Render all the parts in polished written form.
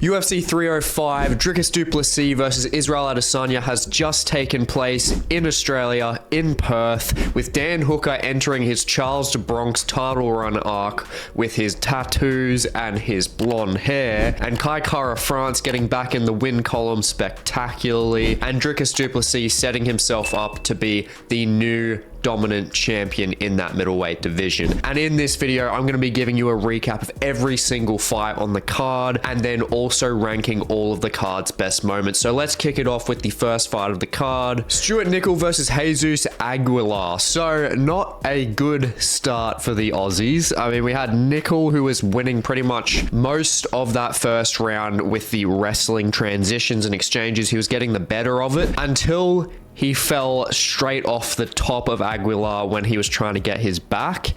UFC 305, Dricus Du Plessis versus Israel Adesanya has just taken place in Australia, in Perth, with Dan Hooker entering his Charles Do Bronx title run arc with his tattoos and his blonde hair, and Kai Kara France getting back in the win column spectacularly, and Dricus Du Plessis setting himself up to be the new dominant champion in that middleweight division. And in this video, I'm going to be giving you a recap of every single fight on the card, and then also ranking all of the card's best moments. So let's kick it off with the first fight of the card. Stewart Nicoll versus Jesus Aguilar. So not a good start for the Aussies. I mean, we had Nicoll, who was winning pretty much most of that first round with the wrestling transitions and exchanges. He was getting the better of it until he fell straight off the top of Aguilar when he was trying to get his back.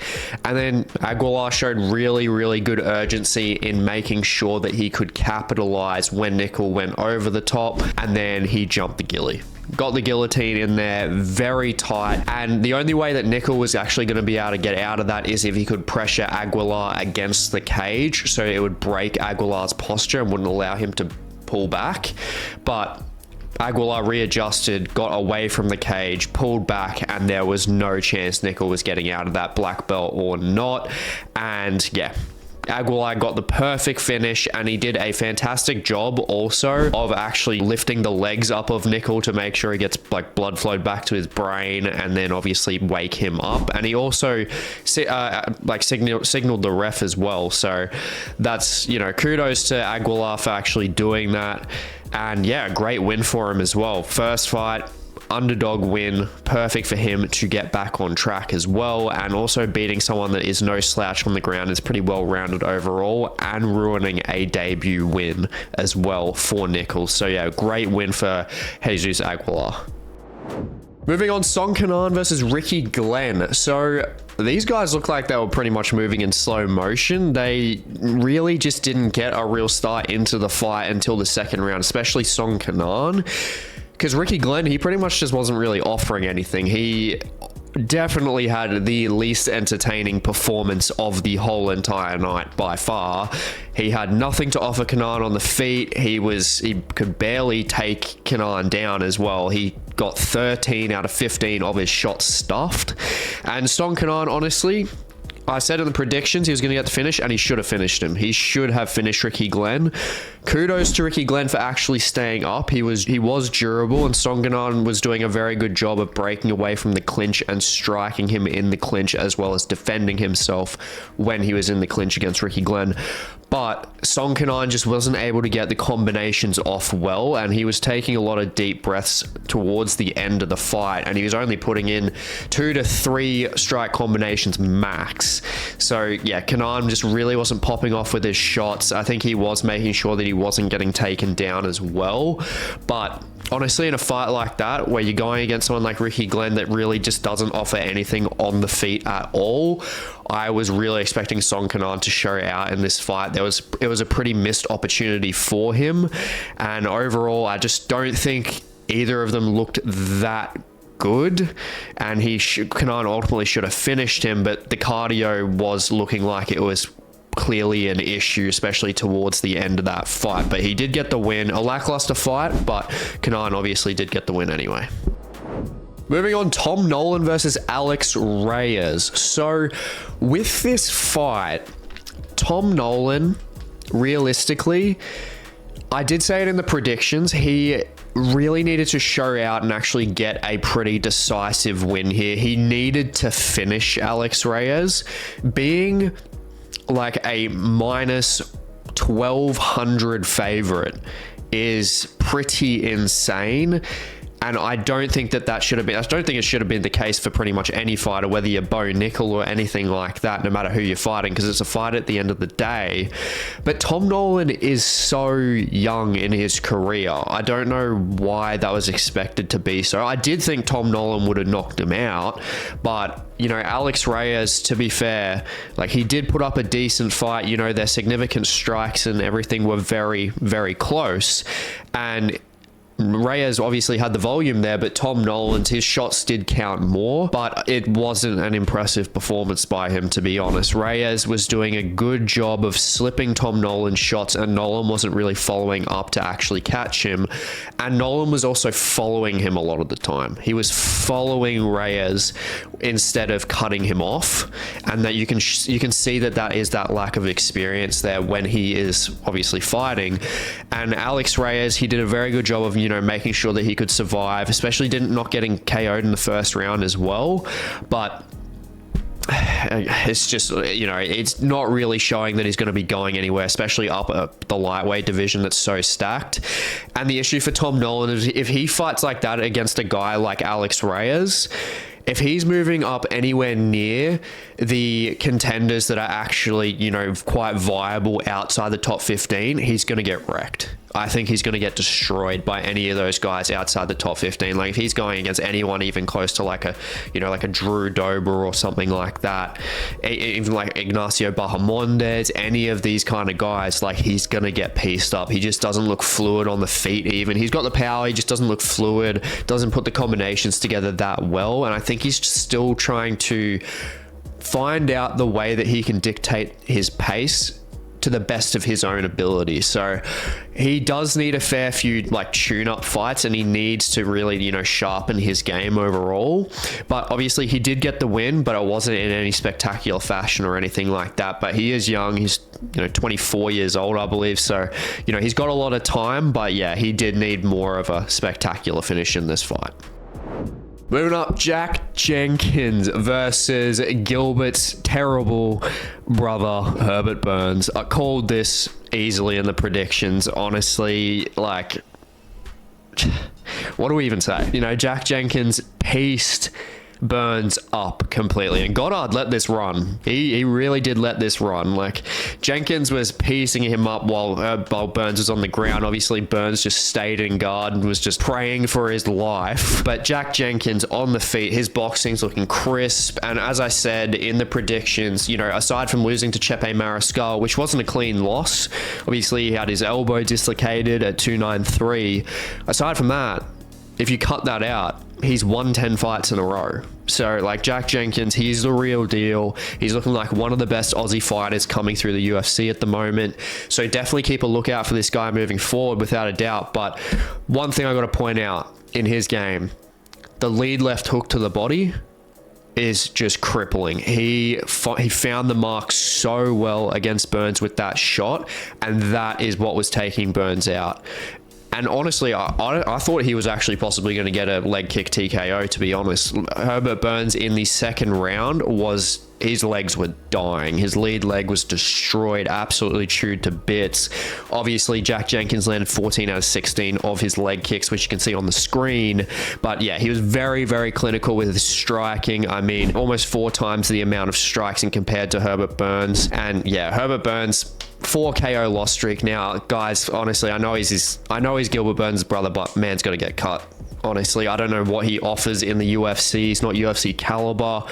And then Aguilar showed really good urgency in making sure that he could capitalize when Nicoll went over the top, and then he jumped the ghillie. Got the guillotine in there very tight, and the only way that Nicoll was actually going to be able to get out of that is if he could pressure Aguilar against the cage, so it would break Aguilar's posture and wouldn't allow him to pull back. But Aguilar readjusted, got away from the cage, pulled back, and there was no chance Nicoll was getting out of that black belt or not. And yeah, Aguilar got the perfect finish, and he did a fantastic job also of actually lifting the legs up of Nicoll to make sure he gets like blood flowed back to his brain, and then obviously wake him up. And he also signaled the ref as well. So that's, you know, kudos to Aguilar for actually doing that. And yeah, great win for him as well. First fight, underdog win, perfect for him to get back on track as well, and also beating someone that is no slouch on the ground, is pretty well rounded overall, and ruining a debut win as well for Nicoll. So yeah, great win for Jesus Aguilar. Moving on, Kenan versus Ricky Glenn. So these guys look like they were pretty much moving in slow motion. They really just didn't get a real start into the fight until the second round, especially Kenan. Because Ricky Glenn, he pretty much just wasn't really offering anything. He definitely had the least entertaining performance of the whole entire night by far. He had nothing to offer Kenan on the feet. He could barely take Kenan down as well. He got 13 out of 15 of his shots stuffed. And Kenan, honestly, I said in the predictions he was going to get the finish, and he should have finished him. He should have finished Ricky Glenn. Kudos to Ricky Glenn for actually staying up. He was durable, and Kenan was doing a very good job of breaking away from the clinch and striking him in the clinch, as well as defending himself when he was in the clinch against Ricky Glenn. But Kenan just wasn't able to get the combinations off well, and he was taking a lot of deep breaths towards the end of the fight, and he was only putting in 2 to 3 strike combinations max. So yeah, Kenan just really wasn't popping off with his shots. I think he was making sure that he wasn't getting taken down as well. But honestly, in a fight like that, where you're going against someone like Ricky Glenn that really just doesn't offer anything on the feet at all, I was really expecting Kenan to show out in this fight. It was a pretty missed opportunity for him. And overall, I just don't think either of them looked that good, and Kenan ultimately should have finished him, but the cardio was looking like it was clearly an issue, especially towards the end of that fight. But he did get the win. A lackluster fight, but Kenan obviously did get the win anyway. Moving on, Tom Nolan versus Alex Reyes. So with this fight, Tom Nolan, realistically, I did say it in the predictions, he really needed to show out and actually get a pretty decisive win here. He needed to finish Alex Reyes. Being like a minus 1,200 favorite is pretty insane. And I don't think that should have been, I don't think it should have been the case for pretty much any fighter, whether you're Bo Nicoll or anything like that, no matter who you're fighting, because it's a fight at the end of the day. But Tom Nolan is so young in his career. I don't know why that was expected to be so. I did think Tom Nolan would have knocked him out, but you know, Alex Reyes, to be fair, like, he did put up a decent fight. You know, their significant strikes and everything were very, very close. And Reyes obviously had the volume there, but Tom Nolan's, his shots did count more, but it wasn't an impressive performance by him, to be honest. Reyes was doing a good job of slipping Tom Nolan's shots, and Nolan wasn't really following up to actually catch him. And Nolan was also following him a lot of the time. He was following Reyes instead of cutting him off, and that you can see that is that lack of experience there when he is obviously fighting. And Alex Reyes, he did a very good job of, you know, making sure that he could survive, especially not getting KO'd in the first round as well. But it's just, you know, it's not really showing that he's going to be going anywhere, especially up the lightweight division that's so stacked. And the issue for Tom Nolan is if he fights like that against a guy like Alex Reyes, if he's moving up anywhere near the contenders that are actually, you know, quite viable outside the top 15, he's going to get wrecked. I think he's going to get destroyed by any of those guys outside the top 15. Like if he's going against anyone even close to like a, you know, like a Drew Dober or something like that, even like Ignacio Bahamondes, any of these kind of guys, like he's going to get pieced up. He just doesn't look fluid on the feet even. He's got the power, he just doesn't look fluid, doesn't put the combinations together that well. And I think he's still trying to find out the way that he can dictate his pace to the best of his own ability. So he does need a fair few like tune-up fights, and he needs to really, you know, sharpen his game overall. But obviously he did get the win, but it wasn't in any spectacular fashion or anything like that. But he is young, he's, you know, 24 years old, I believe. So, you know, he's got a lot of time, but yeah, he did need more of a spectacular finish in this fight. Moving up, Jack Jenkins versus Gilbert's terrible brother, Herbert Burns. I called this easily in the predictions, honestly. Like, what do we even say? You know, Jack Jenkins pieced Burns up completely, and Goddard let this run. He really did let this run. Like, Jenkins was piecing him up while Burns was on the ground. Obviously Burns just stayed in guard and was just praying for his life. But Jack Jenkins on the feet, his boxing's looking crisp. And as I said in the predictions, you know, aside from losing to Chepe Mariscal, which wasn't a clean loss, obviously he had his elbow dislocated at 293. Aside from that, if you cut that out, he's won 10 fights in a row. So like Jack Jenkins, he's the real deal. He's looking like one of the best Aussie fighters coming through the UFC at the moment. So definitely keep a lookout for this guy moving forward without a doubt. But one thing I got to point out in his game, the lead left hook to the body is just crippling. He found the mark so well against Burns with that shot, and that is what was taking Burns out. And honestly, I thought he was actually possibly going to get a leg kick TKO, to be honest. Herbert Burns in the second round his legs were dying. His lead leg was destroyed, absolutely chewed to bits. Obviously, Jack Jenkins landed 14 out of 16 of his leg kicks, which you can see on the screen. But yeah, he was very, very clinical with his striking. I mean, almost 4 times the amount of strikes compared to Herbert Burns. And yeah, Herbert Burns, 4 KO loss streak now. Guys, honestly, I know he's Gilbert Burns' brother, but man's got to get cut. Honestly, I don't know what he offers in the UFC. He's not UFC caliber.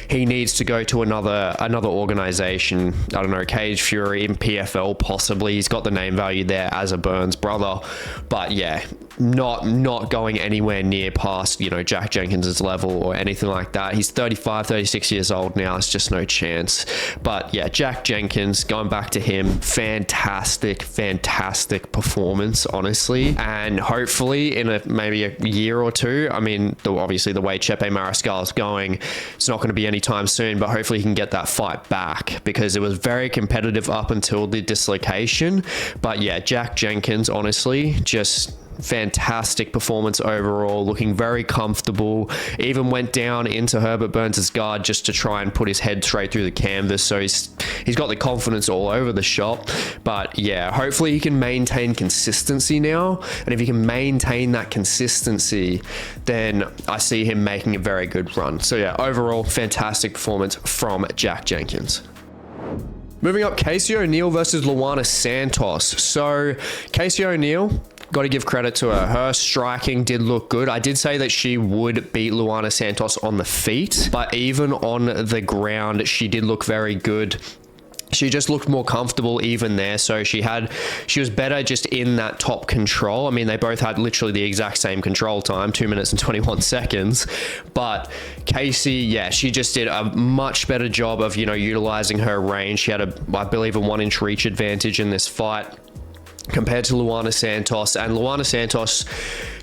He needs to go to another organization. I don't know, Cage Fury, in PFL possibly. He's got the name value there as a Burns brother. But yeah, not going anywhere near past, you know, Jack Jenkins' level or anything like that. He's 35, 36 years old now. It's just no chance. But yeah, Jack Jenkins, going back to him, fantastic performance, honestly. And hopefully in maybe a year or two, I mean, obviously the way Chepe Mariscal is going, it's not going to be anytime soon, but hopefully he can get that fight back, because it was very competitive up until the dislocation. But yeah, Jack Jenkins, honestly, just fantastic performance overall, looking very comfortable. Even went down into Herbert Burns' guard just to try and put his head straight through the canvas. So he's got the confidence all over the shop. But yeah, hopefully he can maintain consistency now. And if he can maintain that consistency, then I see him making a very good run. So yeah, overall, fantastic performance from Jack Jenkins. Moving up, Casey O'Neill versus Luana Santos. So Casey O'Neill, got to give credit to her. Her striking did look good. I did say that she would beat Luana Santos on the feet, but even on the ground, she did look very good. she just looked more comfortable even there. So she was better just in that top control. I mean, they both had literally the exact same control time, 2 minutes and 21 seconds. But Casey, yeah, she just did a much better job of, you know, utilizing her range. She had I believe a 1-inch reach advantage in this fight compared to Luana Santos. And Luana Santos,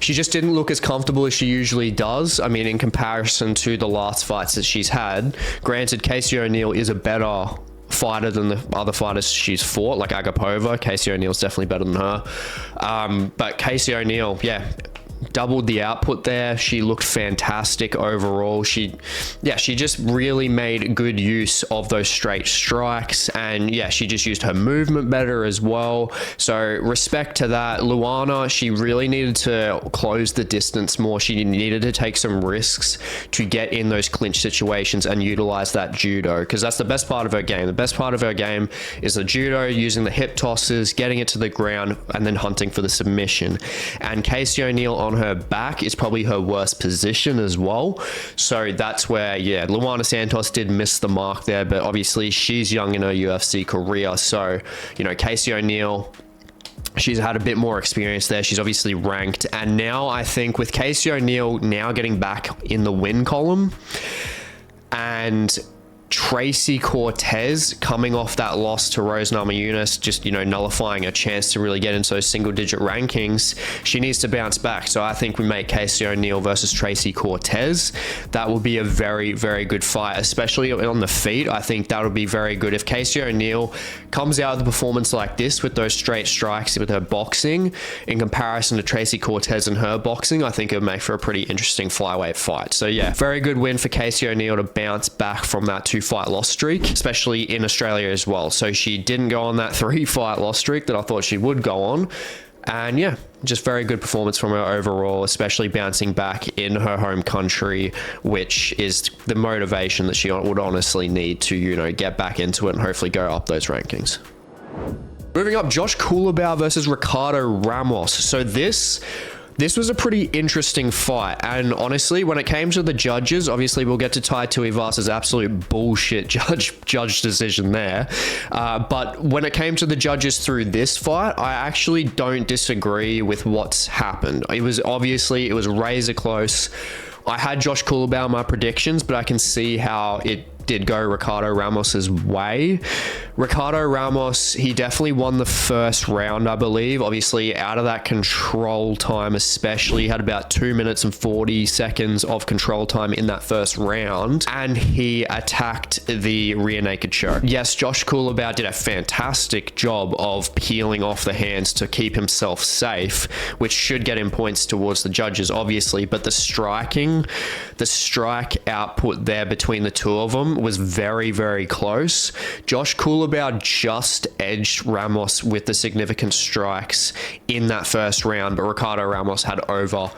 she just didn't look as comfortable as she usually does. I mean, in comparison to the last fights that she's had. Granted, Casey O'Neill is a better fighter than the other fighters she's fought, like Agapova. Casey O'Neill's definitely better than her. But Casey O'Neill, yeah, doubled the output there. She looked fantastic overall. She just really made good use of those straight strikes, and yeah, she just used her movement better as well. So respect to that. Luana, she really needed to close the distance more. She needed to take some risks to get in those clinch situations and utilize that judo, because that's the best part of her game. The best part of her game is the judo, using the hip tosses, getting it to the ground, and then hunting for the submission. And Casey O'Neill on her back is probably her worst position as well. So that's where, yeah, Luana Santos did miss the mark there, but obviously she's young in her UFC career. So, you know, Casey O'Neill, she's had a bit more experience there. She's obviously ranked. And now I think with Casey O'Neill now getting back in the win column, and Tracy Cortez coming off that loss to Rose Namajunas, just, you know, nullifying a chance to really get into those single-digit rankings, she needs to bounce back. So I think we make Casey O'Neill versus Tracy Cortez. That will be a very, very good fight, especially on the feet. I think that would be very good. If Casey O'Neill comes out with a performance like this with those straight strikes with her boxing in comparison to Tracy Cortez and her boxing, I think it would make for a pretty interesting flyweight fight. So yeah, very good win for Casey O'Neill to bounce back from that 2-fight loss streak, especially in Australia as well. So she didn't go on that 3-fight loss streak that I thought she would go on. And yeah, just very good performance from her overall, especially bouncing back in her home country, which is the motivation that she would honestly need to, you know, get back into it and hopefully go up those rankings. Moving up, Josh Culibao versus Ricardo Ramos. So this was a pretty interesting fight, and honestly, when it came to the judges, obviously we'll get to Tuivasa's absolute bullshit judge decision there, but when it came to the judges through this fight, I actually don't disagree with what's happened. It was razor close. I had Josh Culibao in my predictions, but I can see how it did go Ricardo Ramos's way. Ricardo Ramos, he definitely won the first round, I believe. Obviously, out of that control time especially, he had about 2 minutes and 40 seconds of control time in that first round, and he attacked the rear naked choke. Yes, Josh Culibao did a fantastic job of peeling off the hands to keep himself safe, which should get him points towards the judges, obviously, but the strike output there between the two of them was very, very close. Josh Culibao just edged Ramos with the significant strikes in that first round, but Ricardo Ramos had over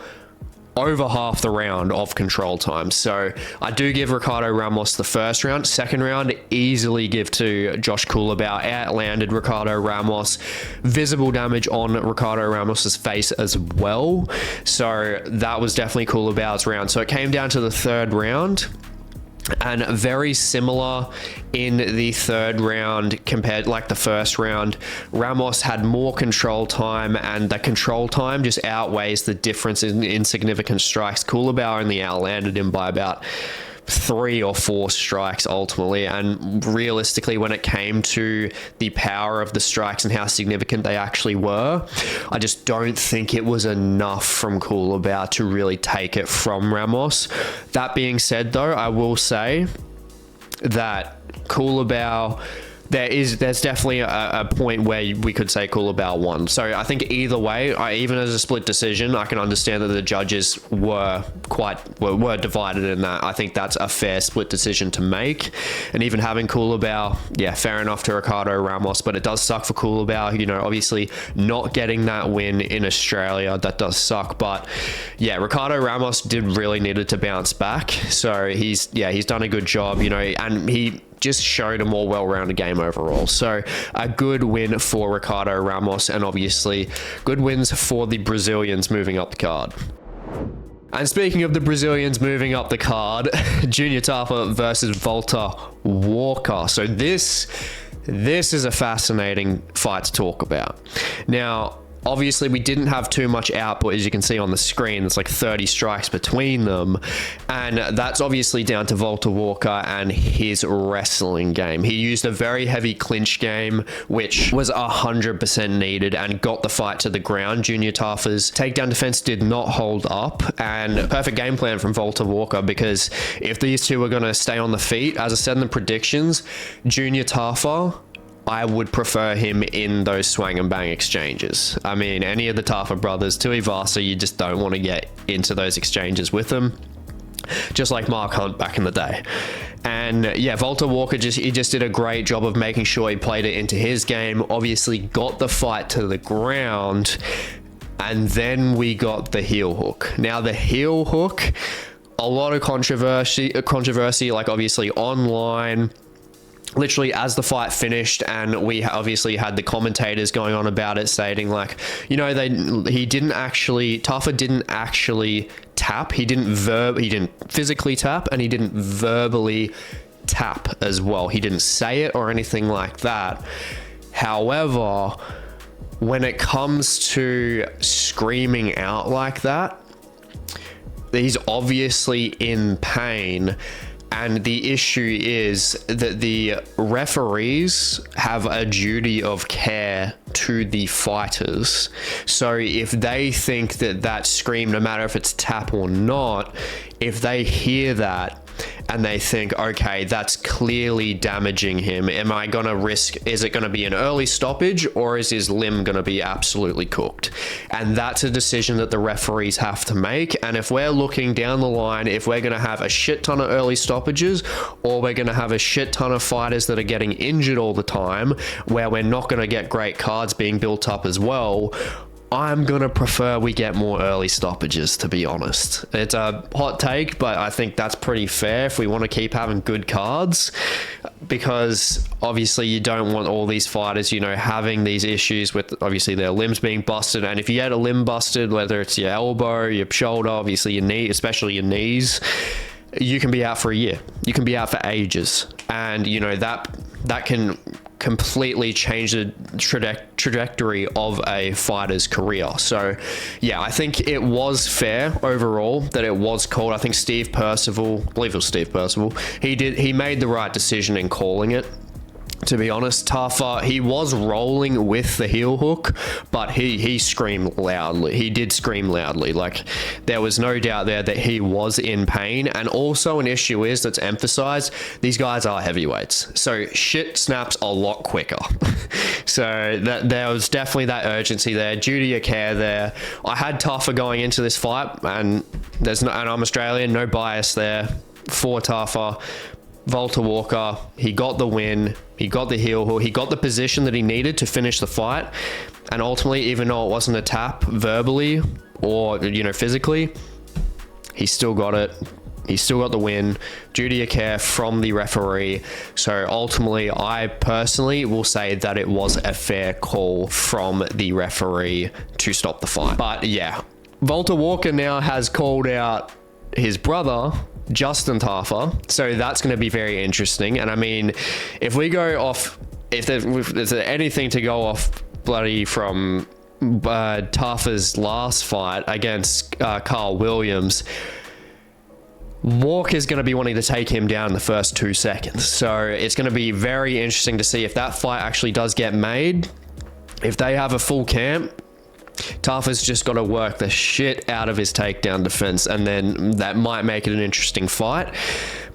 half the round of control time. So I do give Ricardo Ramos the first round. Second round, easily give to Josh Culibao. Outlanded Ricardo Ramos. Visible damage on Ricardo Ramos's face as well. So that was definitely Culibao's round. So it came down to the third round, and very similar in the third round compared like the first round. Ramos had more control time, and the control time just outweighs the difference in insignificant strikes. Culibao only outlanded him by about 3 or 4 strikes ultimately, and realistically, when it came to the power of the strikes and how significant they actually were, I just don't think it was enough from Culibao to really take it from Ramos. That being said, though, I will say that Culibao, there's definitely a point where we could say Culibao won. So I think either way, even as a split decision, I can understand that the judges were divided in that. I think that's a fair split decision to make. And even having Culibao, yeah, fair enough to Ricardo Ramos, but it does suck for Culibao. You know, obviously not getting that win in Australia, that does suck. But yeah, Ricardo Ramos did really needed to bounce back. So he's done a good job, you know, and he just showed a more well-rounded game overall. So a good win for Ricardo Ramos, and obviously good wins for the Brazilians moving up the card. And speaking of the Brazilians moving up the card, Junior Tafa versus Valter Walker. So this This is a fascinating fight to talk about. Now, obviously, we didn't have too much output, as you can see on the screen. There's like 30 strikes between them. And that's obviously down to Valter Walker and his wrestling game. He used a very heavy clinch game, which was 100% needed and got the fight to the ground. Junior Tafa's takedown defense did not hold up, and perfect game plan from Valter Walker, because if these two were going to stay on the feet, as I said in the predictions, Junior Tafa, I would prefer him in those swang and bang exchanges. I mean, any of the Tafa brothers, Tuivasa, you just don't want to get into those exchanges with them. Just like Mark Hunt back in the day. And yeah, Valter Walker just did a great job of making sure he played it into his game. Obviously got the fight to the ground. And then we got the heel hook. Now the heel hook, a lot of controversy, like obviously online, literally as the fight finished, and we obviously had the commentators going on about it, stating like, you know, Tafa didn't actually tap. He didn't physically tap, and he didn't verbally tap as well. He didn't say it or anything like that. However, when it comes to screaming out like that, he's obviously in pain. And the issue is that the referees have a duty of care to the fighters. So if they think that scream, no matter if it's tap or not, if they hear that and they think, okay, that's clearly damaging him, am I going to risk, is it going to be an early stoppage, or is his limb going to be absolutely cooked? And that's a decision that the referees have to make. And if we're looking down the line, if we're going to have a shit ton of early stoppages, or we're going to have a shit ton of fighters that are getting injured all the time, where we're not going to get great cards being built up as well, I'm going to prefer we get more early stoppages, to be honest. It's a hot take, but I think that's pretty fair if we want to keep having good cards, because obviously you don't want all these fighters, you know, having these issues with obviously their limbs being busted. And if you get a limb busted, whether it's your elbow, your shoulder, obviously your knee, especially your knees, you can be out for a year. You can be out for ages. And, you know, that can completely change the trajectory of a fighter's career. So yeah, I think it was fair overall that it was called. I think I believe it was Steve Percival, he made the right decision in calling it. To be honest, Tafa, he was rolling with the heel hook, but he screamed loudly. He did scream loudly. Like, there was no doubt there that he was in pain. And also an issue is, that's emphasized, these guys are heavyweights. So shit snaps a lot quicker. So there was definitely that urgency there, duty of care there. I had Tafa going into this fight, and and I'm Australian, no bias there for Tafa. Valter Walker, he got the win, he got the heel hook, he got the position that he needed to finish the fight, and ultimately, even though it wasn't a tap verbally or, you know, physically, he still got it. He still got the win, duty of care from the referee. So ultimately, I personally will say that it was a fair call from the referee to stop the fight. But yeah, Valter Walker now has called out his brother, Justin Tafa, so that's going to be very interesting. And I mean, if we go off, if there's anything to go off bloody from Tafa's last fight against Carl Williams, Walker's going to be wanting to take him down in the first 2 seconds. So it's going to be very interesting to see if that fight actually does get made. If they have a full camp, Tafa's just got to work the shit out of his takedown defense, and then that might make it an interesting fight.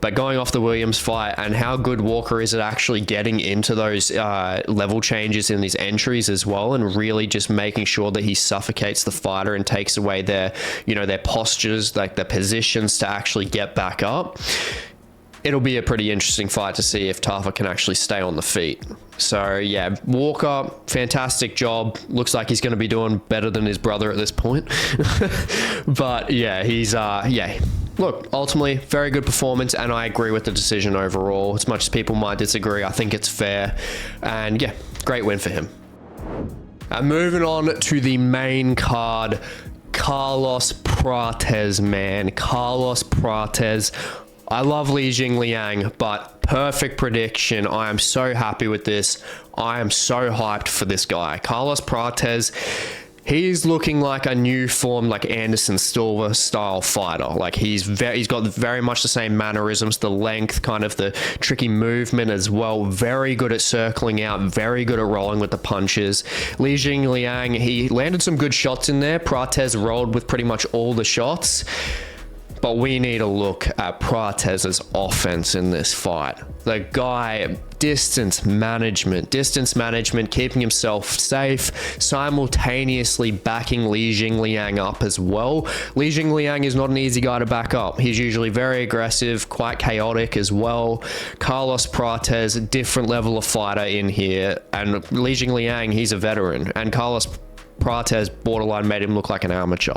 But going off the Williams fight and how good Walker is at actually getting into those level changes in these entries as well, and really just making sure that he suffocates the fighter and takes away their, you know, their postures, like their positions to actually get back up. It'll be a pretty interesting fight to see if Tafa can actually stay on the feet. So yeah, Walker, fantastic job. Looks like he's going to be doing better than his brother at this point. But yeah, he's look, ultimately very good performance, and I agree with the decision overall. As much as people might disagree, I think it's fair. And yeah, great win for him. And moving on to the main card, Carlos Prates, man. Carlos Prates. I love JingLiang, but perfect prediction. I am so happy with this. I am so hyped for this guy. Carlos Prates, he's looking like a new form, like Anderson Silva style fighter. Like he's got very much the same mannerisms, the length, kind of the tricky movement as well. Very good at circling out, very good at rolling with the punches. JingLiang, he landed some good shots in there. Prates rolled with pretty much all the shots. But we need to look at Prates' offense in this fight. The guy, distance management, keeping himself safe, simultaneously backing JingLiang up as well. JingLiang is not an easy guy to back up. He's usually very aggressive, quite chaotic as well. Carlos Prates, different level of fighter in here. And JingLiang, he's a veteran. And Carlos Prates borderline made him look like an amateur.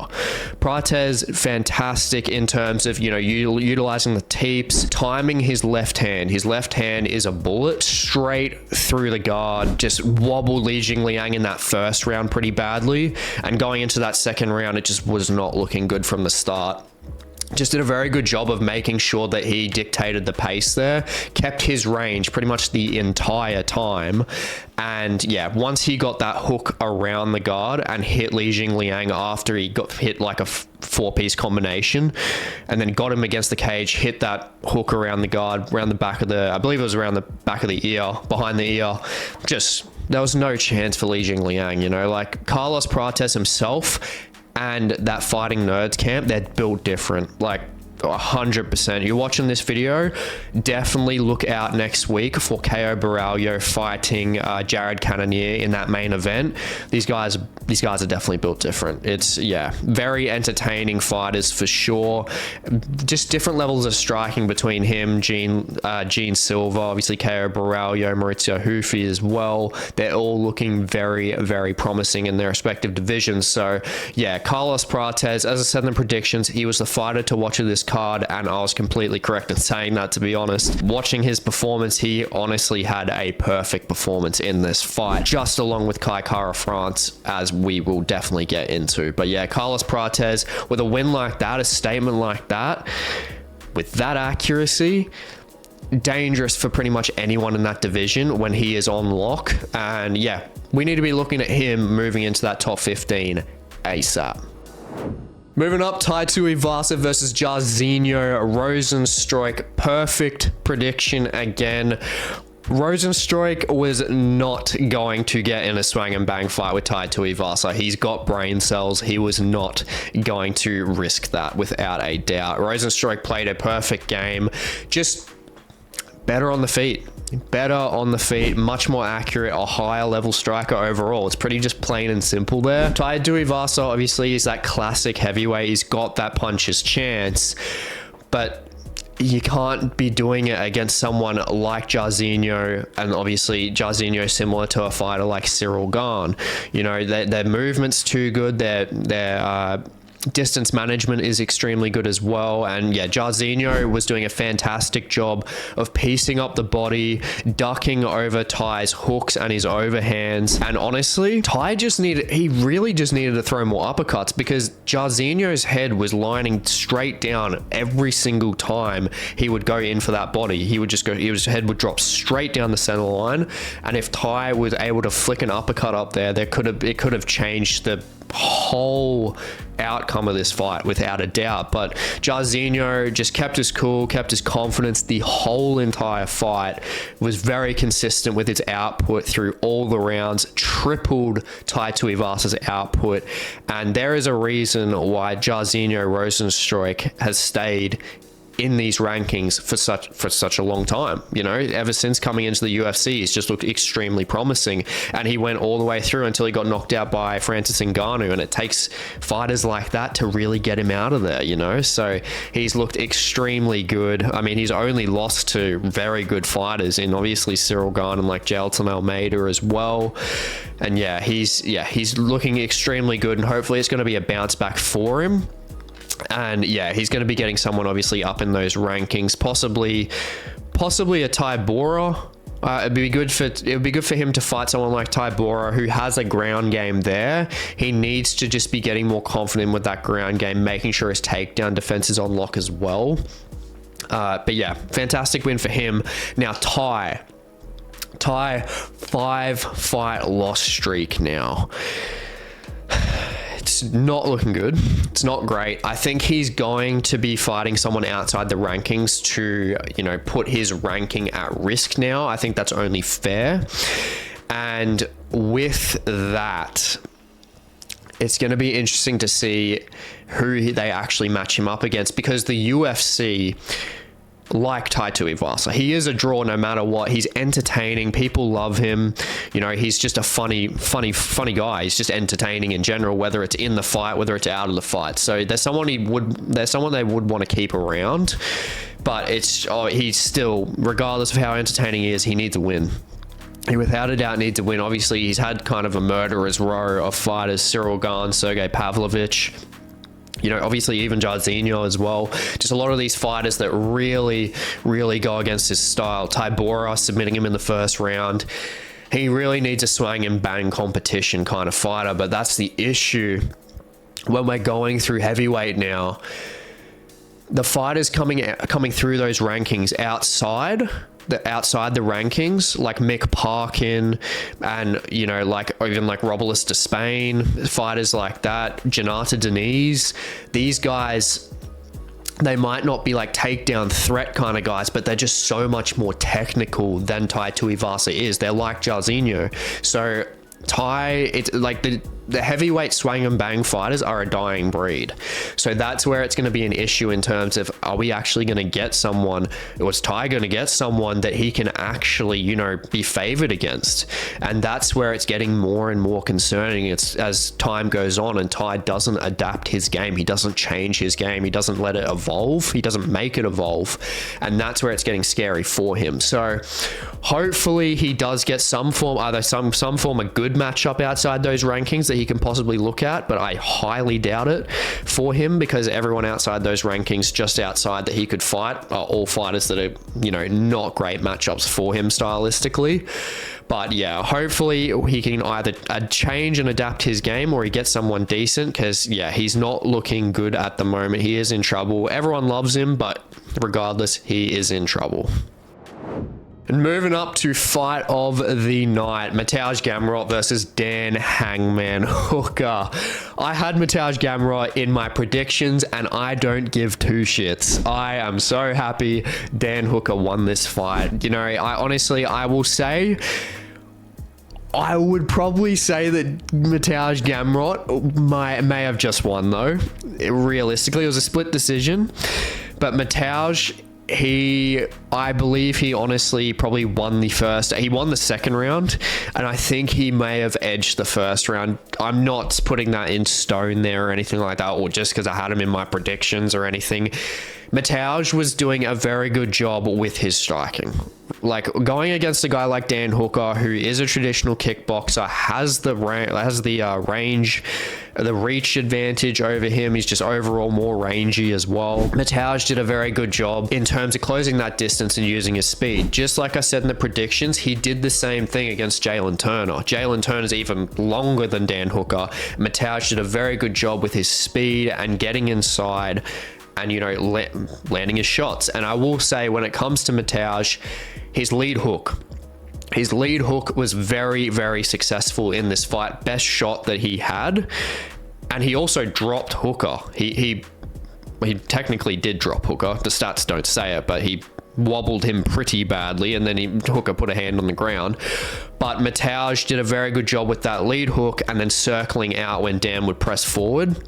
Prates, fantastic in terms of, utilizing the teeps, timing his left hand. His left hand is a bullet straight through the guard, just wobbled JingLiang in that first round pretty badly. And going into that second round, it just was not looking good from the start. Just did a very good job of making sure that he dictated the pace there, kept his range pretty much the entire time. And yeah, once he got that hook around the guard and hit JingLiang after he got hit like a four-piece combination, and then got him against the cage, hit that hook around the guard, around the back of the, I believe it was around the back of the ear, behind the ear, there was no chance for JingLiang, like Carlos Prates himself and that Fighting Nerds camp, they're built different, like 100%. You're watching this video, definitely look out next week for KO Baralho fighting Jared Cannonier in that main event. These guys are definitely built different. It's, yeah, very entertaining fighters for sure. Just different levels of striking between him, Gene Silva, obviously KO Baralho, Maurizio Hufi as well. They're all looking very, very promising in their respective divisions. So yeah, Carlos Prates, as I said in the predictions, he was the fighter to watch of this card, and I was completely correct in saying that, to be honest. Watching his performance, he honestly had a perfect performance in this fight, just along with Kai Kara France, as we will definitely get into. But yeah, Carlos Prates, with a win like that, a statement like that, with that accuracy, dangerous for pretty much anyone in that division when he is on lock. And yeah, we need to be looking at him moving into that top 15 ASAP. Moving up, Tuivasa versus Jairzinho, Rozenstruik, perfect prediction again. Rozenstruik was not going to get in a swang and bang fight with Tuivasa. He's got brain cells. He was not going to risk that without a doubt. Rozenstruik played a perfect game, just better on the feet. Much more accurate, a higher level striker overall. It's pretty just plain and simple there. Tuivasa obviously is that classic heavyweight. He's got that puncher's chance, but you can't be doing it against someone like Jairzinho, and obviously Jairzinho similar to a fighter like Cyril Gane. Their movement's too good. Their distance management is extremely good as well. And yeah, Jairzinho was doing a fantastic job of piecing up the body, ducking over Ty's hooks and his overhands. And honestly, Ty really just needed to throw more uppercuts, because Jairzinho's head was lining straight down every single time he would go in for that body. His head would drop straight down the center line. And if Ty was able to flick an uppercut up there, it could have changed the whole outcome of this fight without a doubt. But Jairzinho just kept his cool, kept his confidence the whole entire fight, was very consistent with his output through all the rounds, tripled Tuivasa's output. And there is a reason why Jairzinho Rozenstruik has stayed in these rankings for such a long time. Ever since coming into the UFC, he's just looked extremely promising, and he went all the way through until he got knocked out by Francis Ngannou, and it takes fighters like that to really get him out of there. So he's looked extremely good. I mean, he's only lost to very good fighters in obviously Cyril Gane and like Jailton Almeida as well. And yeah, he's looking extremely good, and hopefully it's going to be a bounce back for him. And yeah, he's going to be getting someone obviously up in those rankings, possibly a Tybura. It would be good for him to fight someone like Tybura, who has a ground game there. He needs to just be getting more confident with that ground game, making sure his takedown defense is on lock as well. But yeah, fantastic win for him. Now Tai, 5-fight loss streak now. It's not looking good. It's not great. I think he's going to be fighting someone outside the rankings to, you know, put his ranking at risk now. I think that's only fair. And with that, it's going to be interesting to see who they actually match him up against, because the UFC like Tuivasa, he is a draw no matter what. He's entertaining. People love him. You know, he's just a funny guy. He's just entertaining in general, whether it's in the fight, whether it's out of the fight. So there's someone they would want to keep around. But he's still, regardless of how entertaining he is, he needs a win. He without a doubt needs to win. Obviously, he's had kind of a murderer's row of fighters: Cyril Gane, Sergey Pavlovich. You know, obviously even Jairzinho as well. Just a lot of these fighters that really, really go against his style. Tybura submitting him in the first round. He really needs a swing and bang competition kind of fighter, but that's the issue when we're going through heavyweight now. The fighters coming through those rankings outside the rankings, like Mick Parkin and, you know, like even like Robles de Spain, fighters like that, Janata Deniz, these guys, they might not be like takedown threat kind of guys, but they're just so much more technical than Tai Tuivasa is. They're like Jairzinho. So it's like the heavyweight swing and bang fighters are a dying breed. So that's where it's going to be an issue in terms of, are we actually going to get someone, or is Tai going to get someone that he can actually, you know, be favored against? And that's where it's getting more and more concerning. It's as time goes on and Tai doesn't adapt his game. He doesn't change his game. He doesn't let it evolve. He doesn't make it evolve. And that's where it's getting scary for him. So hopefully he does get some form of good matchup outside those rankings that he can possibly look at, but I highly doubt it for him, because everyone outside those rankings, just outside that he could fight, are all fighters that are, you know, not great matchups for him stylistically. But yeah, hopefully he can either change and adapt his game, or he gets someone decent, because yeah, he's not looking good at the moment. He is in trouble. Everyone loves him, but regardless, he is in trouble. And moving up to fight of the night, Mateusz Gamrot versus Dan Hangman Hooker. I had Mateusz Gamrot in my predictions, and I don't give two shits. I am so happy Dan Hooker won this fight. You know, I will say, I would probably say that Mateusz Gamrot may have just won though. Realistically, it was a split decision, but Mateusz, I believe he honestly probably won he won the second round, and I think he may have edged the first round. I'm not putting that in stone there or anything like that, or just because I had him in my predictions or anything. Mateusz was doing a very good job with his striking. Like, going against a guy like Dan Hooker, who is a traditional kickboxer, has the range, the reach advantage over him. He's just overall more rangy as well. Mateusz did a very good job in terms of closing that distance and using his speed. Just like I said in the predictions, he did the same thing against Jalen Turner. Jalen Turner's even longer than Dan Hooker. Mateusz did a very good job with his speed and getting inside and, you know, landing his shots. And I will say, when it comes to Mateusz, his lead hook was very, very successful in this fight. Best shot that he had. And he also dropped Hooker. He technically did drop Hooker. The stats don't say it, but he wobbled him pretty badly, and then Hooker put a hand on the ground. But Mateusz did a very good job with that lead hook and then circling out when Dan would press forward.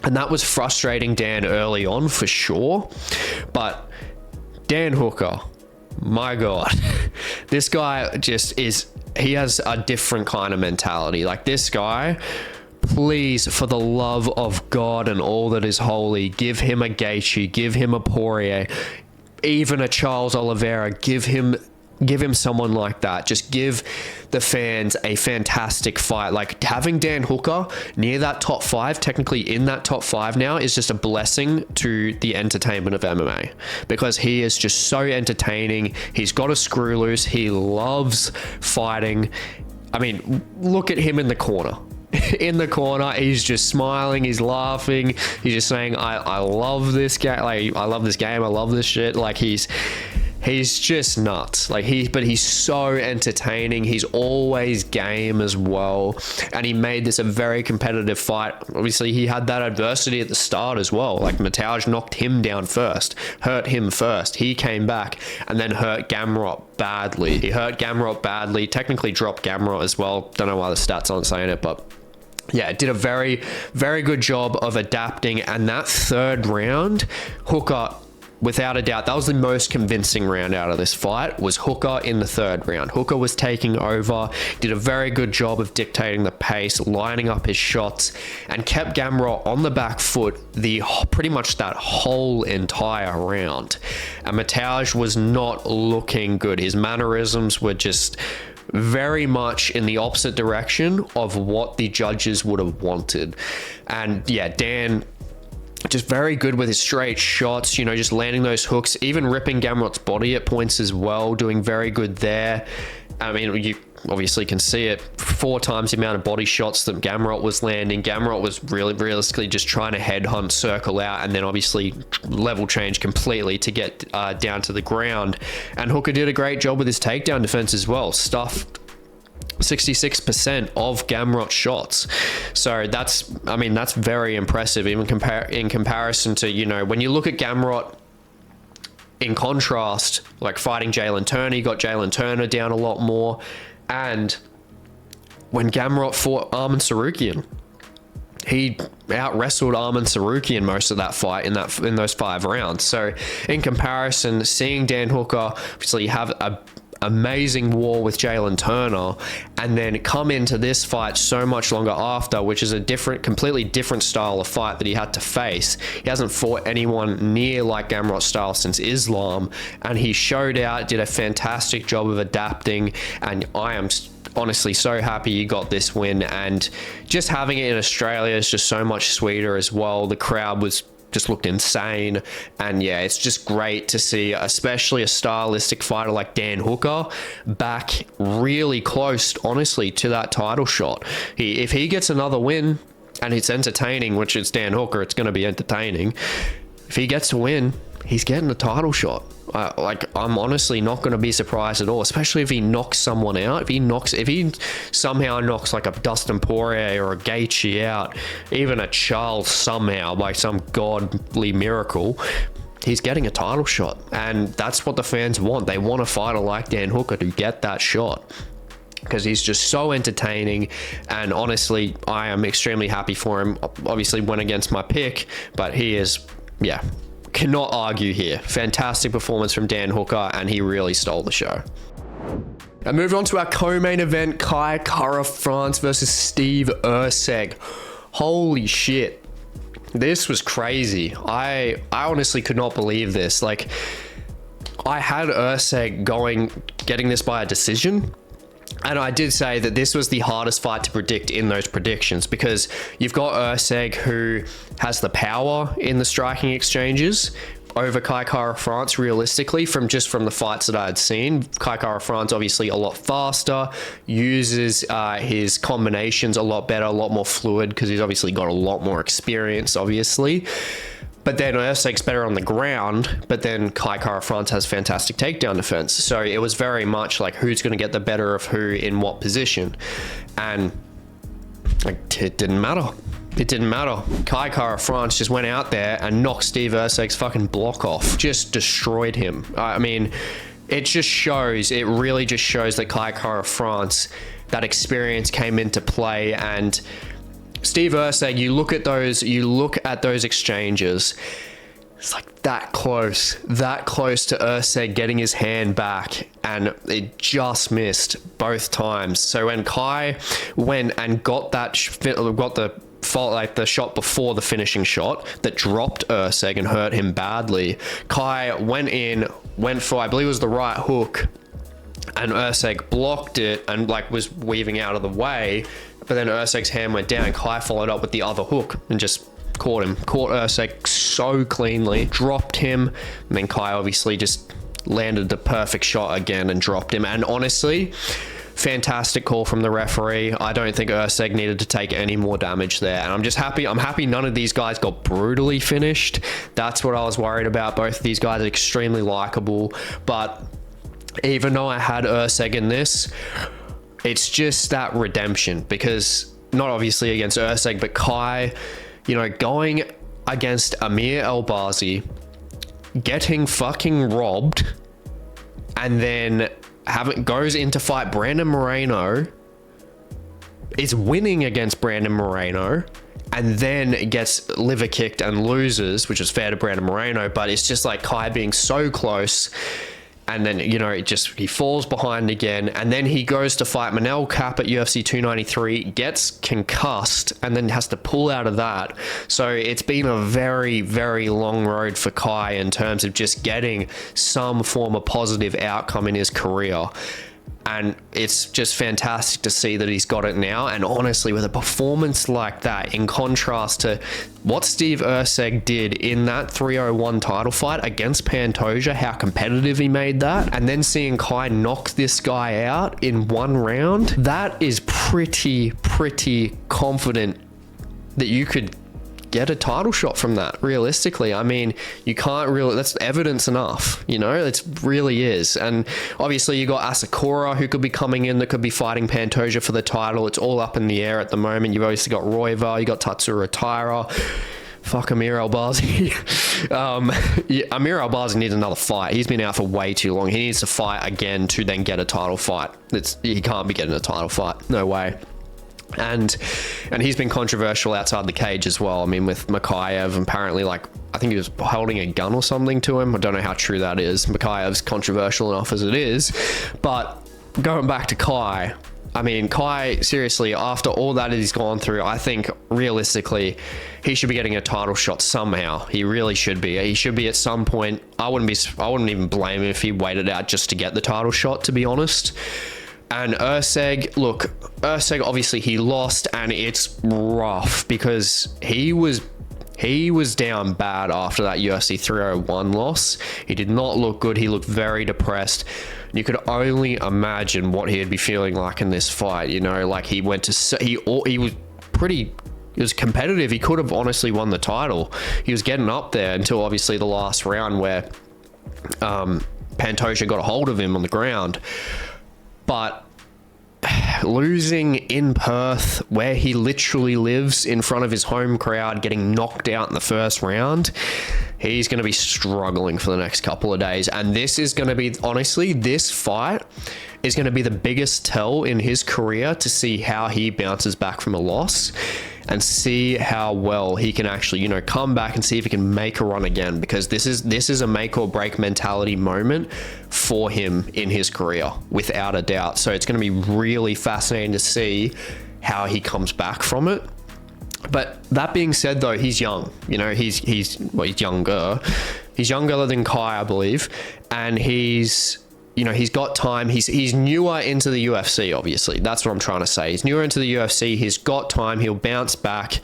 And that was frustrating Dan early on for sure. But Dan Hooker, my God, this guy he has a different kind of mentality. Like, this guy, please, for the love of God and all that is holy, give him a Gaethje, give him a Poirier, even a Charles Oliveira, give him someone like that. Just give the fans a fantastic fight. Like, having Dan Hooker near that top 5, technically in that top 5 now, is just a blessing to the entertainment of MMA, because he is just so entertaining. He's got a screw loose. He loves fighting. I mean, look at him in the corner. in the corner. He's just smiling, he's laughing, he's just saying, I love this game, like I love this game, I love this shit. Like he's just nuts. Like but he's so entertaining. He's always game as well, and he made this a very competitive fight. Obviously he had that adversity at the start as well. Like Mateusz knocked him down first, hurt him first, he came back and then hurt Gamrot badly. He hurt Gamrot badly, technically dropped Gamrot as well. Don't know why the stats aren't saying it, but yeah, did a very, very good job of adapting. And that third round, Hooker, without a doubt, that was the most convincing round out of this fight, was Hooker in the third round. Hooker was taking over, did a very good job of dictating the pace, lining up his shots, and kept Gamrot on the back foot pretty much that whole entire round. And Mateusz was not looking good. His mannerisms were just very much in the opposite direction of what the judges would have wanted. And yeah, Dan just very good with his straight shots, you know, just landing those hooks, even ripping Gamrot's body at points as well, doing very good there. I mean, you obviously can see it, 4 times the amount of body shots that Gamrot was landing. Gamrot was really realistically just trying to headhunt, circle out, and then obviously level change completely to get down to the ground. And Hooker did a great job with his takedown defense as well, stuffed 66% of Gamrot's shots. So that's very impressive, even in comparison to, you know, when you look at Gamrot in contrast, like fighting Jalen Turner, he got Jalen Turner down a lot more. And when Gamrot fought Arman Sarukian, he out-wrestled Arman Sarukian most of that fight in those 5 rounds. So in comparison, seeing Dan Hooker obviously have a amazing war with Jalen Turner and then come into this fight so much longer after, which is a completely different style of fight that he had to face. He hasn't fought anyone near like Gamrot's style since Islam, and he showed out, did a fantastic job of adapting, and I am honestly so happy you got this win. And just having it in Australia is just so much sweeter as well. The crowd just looked insane, and yeah, it's just great to see, especially a stylistic fighter like Dan Hooker back really close, honestly, to that title shot. If he gets another win and it's entertaining, which it's Dan Hooker, it's going to be entertaining. If he gets to win, he's getting a title shot. I'm honestly not going to be surprised at all, especially if he knocks someone out. If he somehow knocks like a Dustin Poirier or a Gaethje out, even a Charles somehow by some godly miracle, he's getting a title shot. And that's what the fans want. They want a fighter like Dan Hooker to get that shot, because he's just so entertaining. And honestly, I am extremely happy for him. Obviously went against my pick, but he is, yeah, cannot argue here. Fantastic performance from Dan Hooker, and he really stole the show. And moving on to our co-main event, Kai Kara-France versus Steve Erceg. Holy shit, this was crazy. I honestly could not believe this. Like, I had Erceg getting this by a decision, and I did say that this was the hardest fight to predict in those predictions, because you've got Erceg, who has the power in the striking exchanges over Kai Kara-France realistically from the fights that I had seen. Kai Kara-France obviously a lot faster, uses his combinations a lot better, a lot more fluid, because he's obviously got a lot more experience, obviously. But then Erceg's better on the ground, but then Kai Kara-France has fantastic takedown defense. So it was very much like who's going to get the better of who in what position. And like, it didn't matter. It didn't matter. Kai Kara-France just went out there and knocked Steve Erceg's fucking block off. Just destroyed him. I mean, it really just shows that Kai Kara-France, that experience came into play. And Steve Erceg, you look at those exchanges, it's like that close to Erceg getting his hand back, and it just missed both times. So when Kai went and got the shot before the finishing shot that dropped Erceg and hurt him badly, Kai went for, I believe it was the right hook, and Erceg blocked it and was weaving out of the way. But then Erceg's hand went down. Kai followed up with the other hook and just caught Erceg so cleanly, dropped him, and then Kai obviously just landed the perfect shot again and dropped him. And honestly, fantastic call from the referee. I don't think Erceg needed to take any more damage there. And I'm just happy. I'm happy none of these guys got brutally finished. That's what I was worried about. Both of these guys are extremely likable. But even though I had Erceg in this, it's just that redemption, because not obviously against Erceg, but Kai, you know, going against Amir Albazi, getting fucking robbed, and then goes in to fight Brandon Moreno, is winning against Brandon Moreno, and then gets liver kicked and loses, which is fair to Brandon Moreno, but it's just like Kai being so close. And then, you know, he falls behind again. And then he goes to fight Manel Kape at UFC 293, gets concussed, and then has to pull out of that. So it's been a very, very long road for Kai in terms of just getting some form of positive outcome in his career. And it's just fantastic to see that he's got it now. And honestly, with a performance like that, in contrast to what Steve Erceg did in that 301 title fight against Pantoja, how competitive he made that, and then seeing Kai knock this guy out in one round, that is pretty confident that you could get a title shot from that, realistically. I mean, you can't really, that's evidence enough, you know, it really is. And obviously you got Asakura, who could be coming in, that could be fighting Pantoja for the title. It's all up in the air at the moment. You've obviously got Royval, you got Tatsuro Taira, fuck Amir Albazi. Amir Albazi needs another fight. He's been out for way too long. He needs to fight again to then get a title fight. He can't be getting a title fight, no way. And he's been controversial outside the cage as well. I mean, with Mikhaev, apparently, like, I think he was holding a gun or something to him. I don't know how true that is. Mikhaev's controversial enough as it is. But going back to Kai, I mean, Kai, seriously, after all that he's gone through, I think realistically, he should be getting a title shot somehow. He really should be. He should be at some point. I wouldn't even blame him if he waited out just to get the title shot, to be honest. And Erceg, look, Erceg, obviously he lost, and it's rough because he was down bad after that UFC 301 loss. He did not look good. He looked very depressed. You could only imagine what he'd be feeling like in this fight. You know, like he was competitive. He could have honestly won the title. He was getting up there until obviously the last round where Pantoja got a hold of him on the ground. But losing in Perth, where he literally lives in front of his home crowd, getting knocked out in the first round, he's going to be struggling for the next couple of days. And this is going to be, honestly, this fight is going to be the biggest tell in his career to see how he bounces back from a loss and see how well he can actually, you know, come back and see if he can make a run again, because this is a make or break mentality moment for him in his career, without a doubt. So it's going to be really fascinating to see how he comes back from it. But that being said, though, he's young. You know, he's younger. He's younger than Kai, I believe, and he's got time. He's newer into the UFC, obviously. That's what I'm trying to say. He's newer into the UFC. He's got time. He'll bounce back.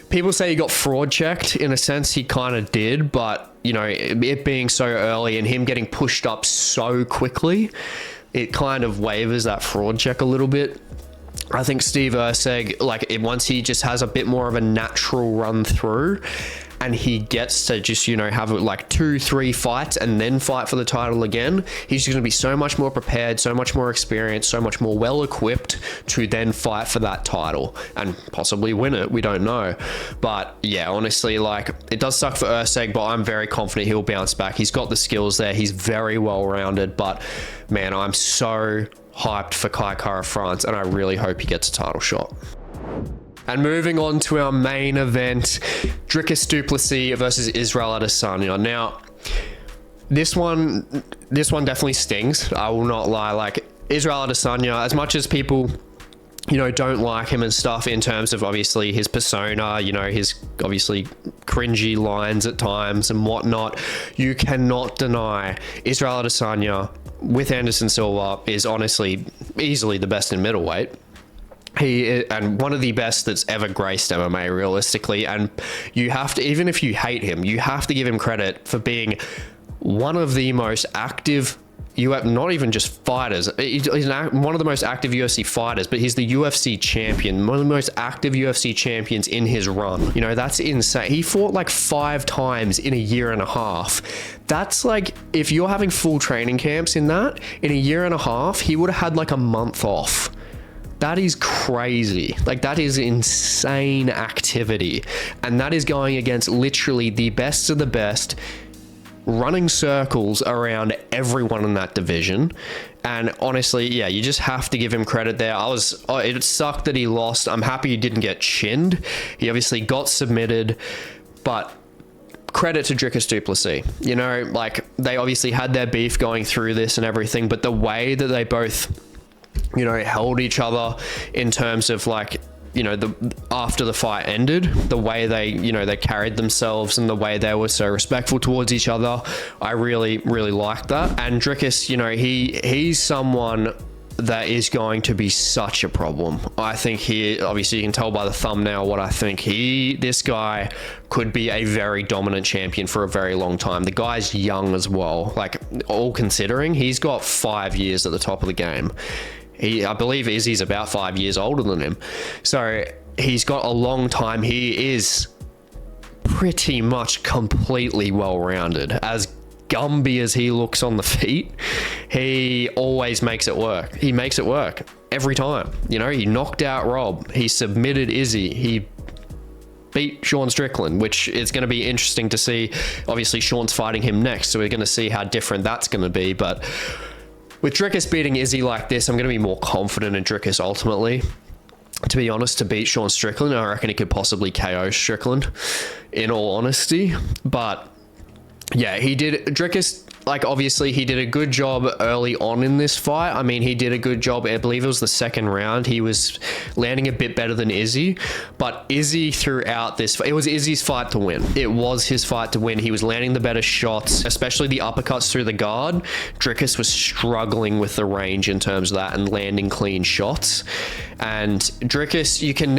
People say he got fraud checked. In a sense, he kind of did, but, you know, it being so early and him getting pushed up so quickly, it kind of wavers that fraud check a little bit. I think Steve Erceg, once he just has a bit more of a natural run through, and he gets to just, you know, have like 2-3 fights and then fight for the title again, he's just going to be so much more prepared, so much more experienced, so much more well equipped to then fight for that title and possibly win it. We don't know. But yeah, honestly, like, it does suck for Erceg, but I'm very confident he'll bounce back. He's got the skills there. He's very well rounded, but man, I'm so hyped for Kai Kara-France, and I really hope he gets a title shot. And moving on to our main event, Dricus Du Plessis versus Israel Adesanya. Now, this one definitely stings. I will not lie. Like, Israel Adesanya, as much as people, you know, don't like him and stuff in terms of obviously his persona, you know, his obviously cringy lines at times and whatnot, you cannot deny Israel Adesanya with Anderson Silva is honestly easily the best in middleweight. He is, and one of the best that's ever graced MMA, realistically. And you have to, even if you hate him, you have to give him credit for being one of the most active not even just fighters. He's one of the most active UFC fighters, but he's the UFC champion, one of the most active UFC champions in his run. You know, that's insane. He fought like 5 times in a year and a half. That's like, if you're having full training camps in a year and a half, he would have had like a month off. That is crazy. Like, that is insane activity. And that is going against literally the best of the best, running circles around everyone in that division. And honestly, yeah, you just have to give him credit there. It sucked that he lost. I'm happy he didn't get chinned. He obviously got submitted, but credit to Dricus Du Plessis. You know, like, they obviously had their beef going through this and everything, but the way that they both, you know, held each other in terms of, like, you know, after the fight ended, the way they, you know, they carried themselves and the way they were so respectful towards each other, I really, really liked that. And Dricus, you know, he's someone that is going to be such a problem. I think obviously you can tell by the thumbnail what I think. This guy could be a very dominant champion for a very long time. The guy's young as well. Like, all considering, he's got 5 years at the top of the game. I believe Izzy's about 5 years older than him. So he's got a long time. He is pretty much completely well-rounded. As Gumby as he looks on the feet, he always makes it work. He makes it work every time. You know, he knocked out Rob. He submitted Izzy. He beat Sean Strickland, which is going to be interesting to see. Obviously, Sean's fighting him next, so we're going to see how different that's going to be. But with Dricus beating Izzy like this, I'm going to be more confident in Dricus ultimately. To be honest, to beat Sean Strickland, I reckon he could possibly KO Strickland, in all honesty. But yeah, Dricus, like, obviously he did a good job early on in this fight. I mean, he did a good job. I believe it was the second round. He was landing a bit better than Izzy, but Izzy throughout this, it was Izzy's fight to win. It was his fight to win. He was landing the better shots, especially the uppercuts through the guard. Dricus was struggling with the range in terms of that and landing clean shots. And Dricus, you can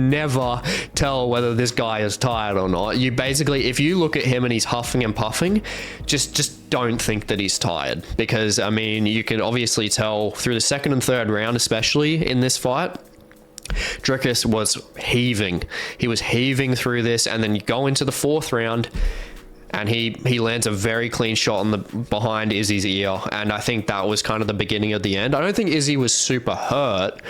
never tell whether this guy is tired or not. You basically, if you look at him and he's huffing and puffing, just don't think that he's tired, because I mean, you can obviously tell through the second and third round, especially in this fight, Dricus was heaving. He was heaving through this, and then you go into the fourth round and he lands a very clean shot on the behind Izzy's ear, and I think that was kind of the beginning of the end. I don't think Izzy was super hurt,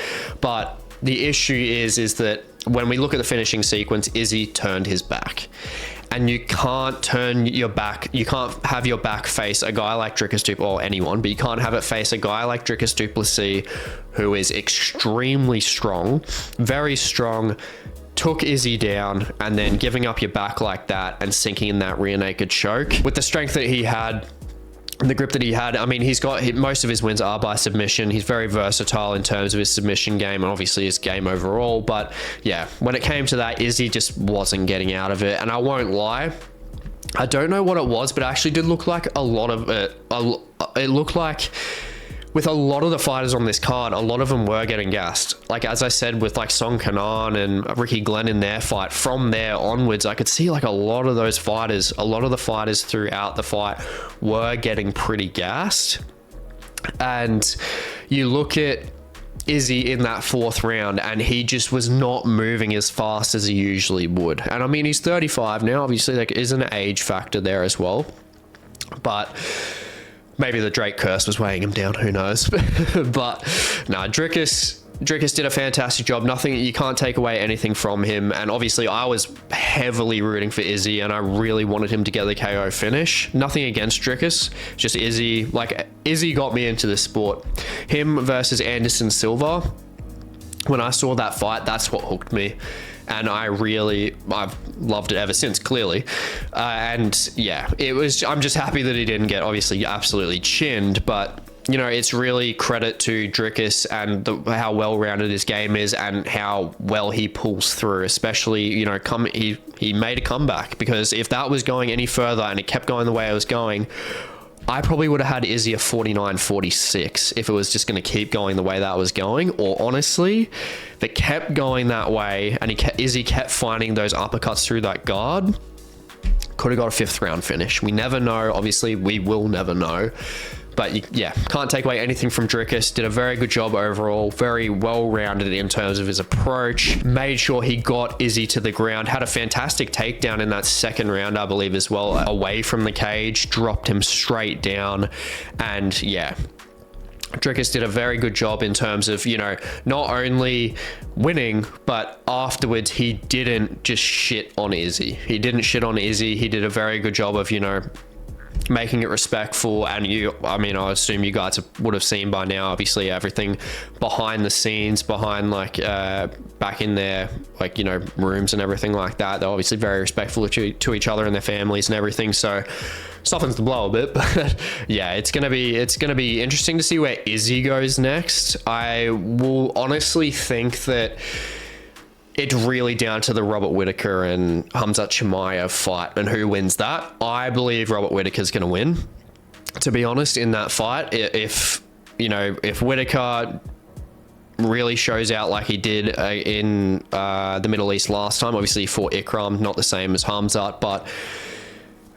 but the issue is that when we look at the finishing sequence, Izzy turned his back. And you can't turn your back, you can't have your back face a guy like Dricus or anyone, but you can't have it face a guy like Dricus Du Plessis, who is extremely strong, very strong, took Izzy down, and then giving up your back like that and sinking in that rear naked choke. With the strength that he had, the grip that he had, I mean, most of his wins are by submission. He's very versatile in terms of his submission game and obviously his game overall. But yeah, when it came to that, Izzy just wasn't getting out of it. And I won't lie, I don't know what it was, but it actually did look like a lot of it. It looked like with a lot of the fighters on this card, a lot of them were getting gassed. Like, as I said, with like Song Kenan and Ricky Glenn in their fight, from there onwards, I could see like a lot of the fighters throughout the fight were getting pretty gassed. And you look at Izzy in that fourth round, and he just was not moving as fast as he usually would. And I mean, he's 35 now. Obviously, there is an age factor there as well. But maybe the Drake curse was weighing him down, who knows. But no, Dricus did a fantastic job. Nothing, you can't take away anything from him. And obviously I was heavily rooting for Izzy, and I really wanted him to get the KO finish. Nothing against Dricus, just Izzy. Like, Izzy got me into this sport. Him versus Anderson Silva, when I saw that fight, that's what hooked me. And I've loved it ever since, clearly. And yeah, I'm just happy that he didn't get obviously absolutely chinned, but you know, it's really credit to Dricus and how well-rounded his game is and how well he pulls through, especially, you know, he made a comeback, because if that was going any further and it kept going the way it was going, I probably would have had Izzy a 49-46 if it was just going to keep going the way that was going. Or honestly, if it kept going that way and Izzy kept finding those uppercuts through that guard, could have got a fifth round finish. We never know. Obviously, we will never know. But yeah, can't take away anything from Dricus. Did a very good job overall, very well-rounded in terms of his approach. Made sure he got Izzy to the ground. Had a fantastic takedown in that second round, I believe, as well, away from the cage. Dropped him straight down. And yeah, Dricus did a very good job in terms of, you know, not only winning, but afterwards he didn't just shit on Izzy. He didn't shit on Izzy. He did a very good job of, you know, making it respectful. And I mean, I assume you guys would have seen by now, obviously, everything behind the scenes, behind like back in their, like, you know, rooms and everything like that. They're obviously very respectful to each other and their families and everything. So softens the blow a bit. But yeah, it's gonna be interesting to see where Izzy goes next. I will honestly think that it's really down to the Robert Whittaker and Khamzat Chimaev fight and who wins that. I believe Robert Whittaker's going to win, to be honest, in that fight. If Whittaker really shows out like he did in the Middle East last time, obviously he fought Ikram, not the same as Khamzat, but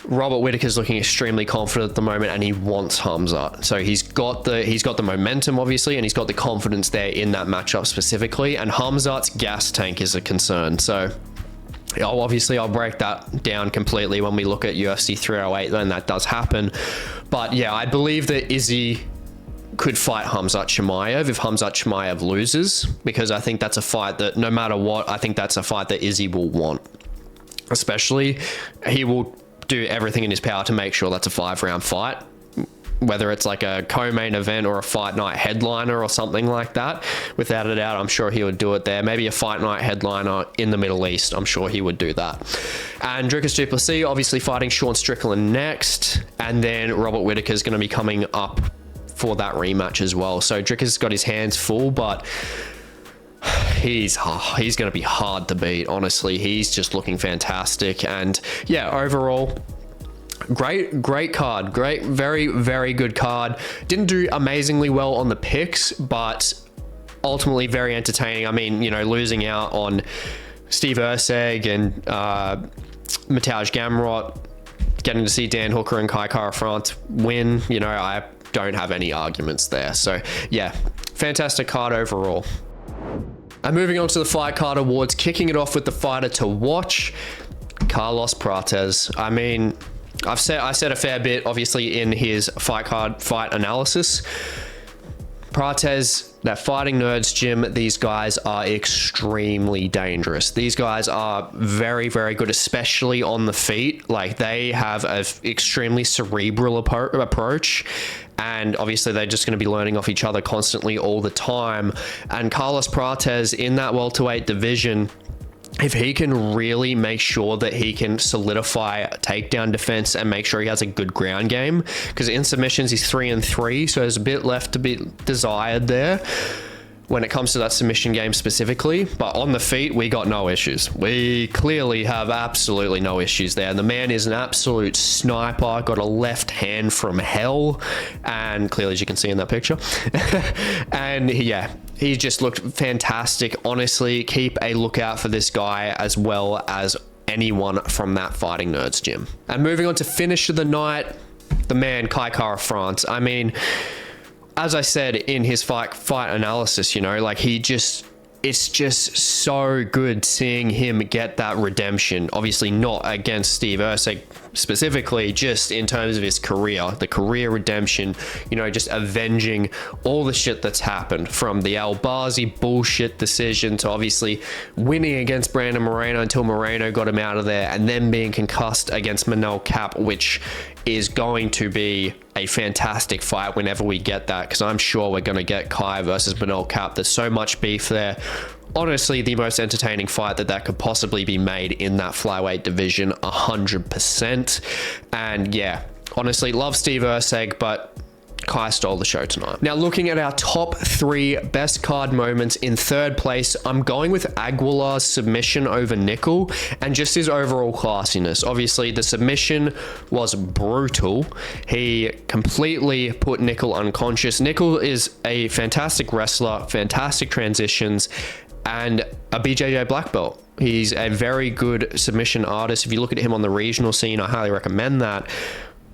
Robert Whittaker's looking extremely confident at the moment, and he wants Khamzat. So he's got the momentum, obviously, and he's got the confidence there in that matchup specifically. And Khamzat's gas tank is a concern. So I'll break that down completely when we look at UFC 308, then that does happen. But yeah, I believe that Izzy could fight Khamzat Chimaev if Khamzat Chimaev loses, because I think that's a fight that, no matter what, I think that's a fight that Izzy will want. Especially, he will do everything in his power to make sure that's a 5-round fight, whether it's like a co-main event or a fight night headliner or something like that. Without a doubt, I'm sure he would do it there. Maybe a fight night headliner in the Middle East. I'm sure he would do that. And Dricus Du Plessis obviously fighting Sean Strickland next, and then Robert Whittaker is going to be coming up for that rematch as well. So Dricus has got his hands full, but he's going to be hard to beat, honestly. He's just looking fantastic. And yeah, overall, great card. Very, very good card. Didn't do amazingly well on the picks, but ultimately very entertaining. I mean, you know, losing out on Steve Erceg and Mateusz Gamrot, getting to see Dan Hooker and Kai Kara-France win, you know, I don't have any arguments there. So yeah, fantastic card overall. And moving on to the fight card awards, kicking it off with the fighter to watch, Carlos Prates. I mean, I said a fair bit, obviously, in his fight analysis. Prates, that Fighting Nerds gym, these guys are extremely dangerous. These guys are very, very good, especially on the feet. Like, they have an extremely cerebral approach. And obviously they're just going to be learning off each other constantly all the time. And Carlos Prates in that welterweight division, if he can really make sure that he can solidify takedown defense and make sure he has a good ground game, because in submissions he's 3-3, so there's a bit left to be desired there when it comes to that submission game specifically. But on the feet, we got no issues. We clearly have absolutely no issues there. The man is an absolute sniper, got a left hand from hell, and clearly, as you can see in that picture. And yeah, he just looked fantastic. Honestly, keep a lookout for this guy as well as anyone from that Fighting Nerds gym. And moving on to finish of the night, the man, Kai Kara-France. I mean, as I said in his fight analysis, you know, like it's just so good seeing him get that redemption. Obviously not against Steve Erceg specifically, just in terms of his career, the career redemption, you know, just avenging all the shit that's happened, from the Al-Bazi bullshit decision to obviously winning against Brandon Moreno until Moreno got him out of there, and then being concussed against Manel Kape, which is going to be a fantastic fight whenever we get that, because I'm sure we're going to get Kai versus Manel Kape. There's so much beef there. Honestly, the most entertaining fight that could possibly be made in that flyweight division, 100%. And yeah, honestly, love Steve Erceg, but Kai stole the show tonight. Now, looking at our top 3 best card moments, in third place, I'm going with Aguilar's submission over Nicoll and just his overall classiness. Obviously, the submission was brutal. He completely put Nicoll unconscious. Nicoll is a fantastic wrestler, fantastic transitions, and a BJJ black belt. He's a very good submission artist. If you look at him on the regional scene, I highly recommend that.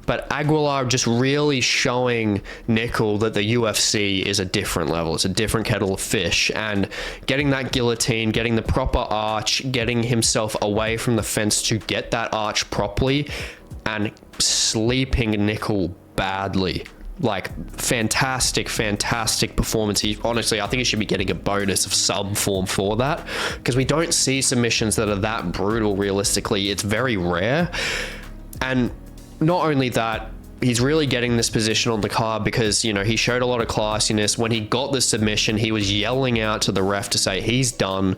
But Aguilar just really showing Nicoll that the UFC is a different level. It's a different kettle of fish. And getting that guillotine, getting the proper arch, getting himself away from the fence to get that arch properly, and sleeping Nicoll badly. Like, fantastic performance. Honestly, I think he should be getting a bonus of some form for that, because we don't see submissions that are that brutal realistically. It's very rare. And not only that, he's really getting this position on the card because, you know, he showed a lot of classiness. When he got the submission, he was yelling out to the ref to say, he's done.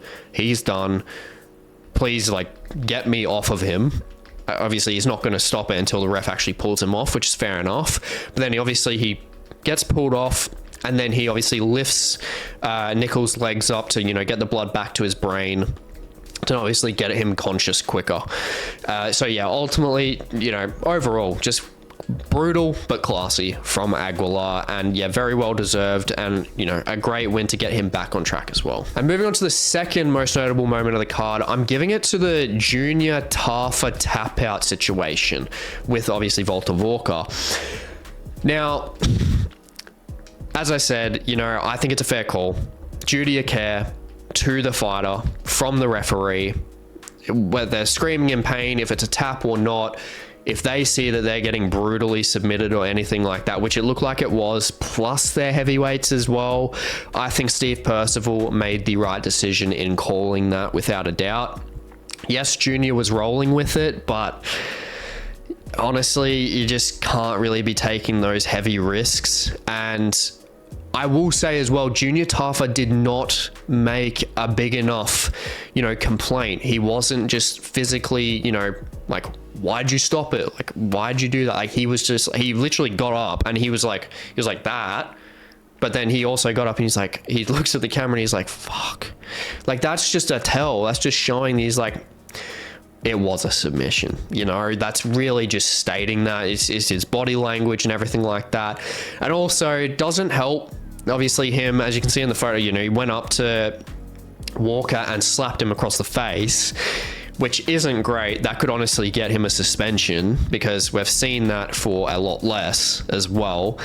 Please, like, get me off of him. Obviously, he's not going to stop it until the ref actually pulls him off, which is fair enough. But then he gets pulled off, and then he obviously lifts Nicoll's legs up to, you know, get the blood back to his brain, to obviously get him conscious quicker. So yeah, ultimately, you know, overall, just brutal but classy from Aguilar, and yeah, very well deserved, and you know, a great win to get him back on track as well. And moving on to the second most notable moment of the card, I'm giving it to the Junior Tafa tap out situation with obviously Valter. Now, as I said, you know, I think it's a fair call. Duty of care to the fighter from the referee, whether they're screaming in pain, if it's a tap or not. If they see that they're getting brutally submitted or anything like that, which it looked like it was, plus their heavyweights as well, I think Steve Percival made the right decision in calling that without a doubt. Yes, Junior was rolling with it, but honestly, you just can't really be taking those heavy risks. And I will say as well, Junior Tafa did not make a big enough, you know, complaint. He wasn't just physically, you know, like, why'd you stop it? Like, why'd you do that? Like, he literally got up and he was like that. But then he also got up and he's like, he looks at the camera and he's like, fuck. Like, that's just a tell. That's just showing these, like, it was a submission, you know, that's really just stating that it's his body language and everything like that. And also, it doesn't help, obviously, him, as you can see in the photo, you know, he went up to Walker and slapped him across the face, which isn't great. That could honestly get him a suspension, because we've seen that for a lot less as well.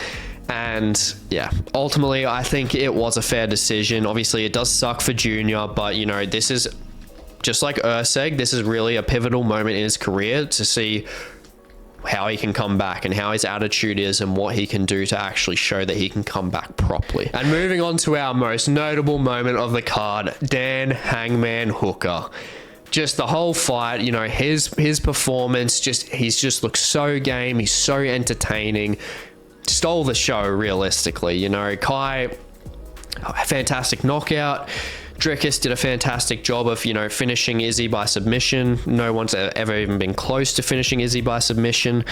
And yeah, ultimately, I think it was a fair decision. Obviously, it does suck for Junior, but you know, this is just like Erceg. This is really a pivotal moment in his career to see how he can come back and how his attitude is and what he can do to actually show that he can come back properly. And moving on to our most notable moment of the card, Dan Hangman Hooker. Just the whole fight, you know, his performance, he's just looked so game. He's so entertaining. Stole the show, realistically. You know, Kai, a fantastic knockout. Dricus did a fantastic job of, you know, finishing Izzy by submission. No one's ever even been close to finishing Izzy by submission.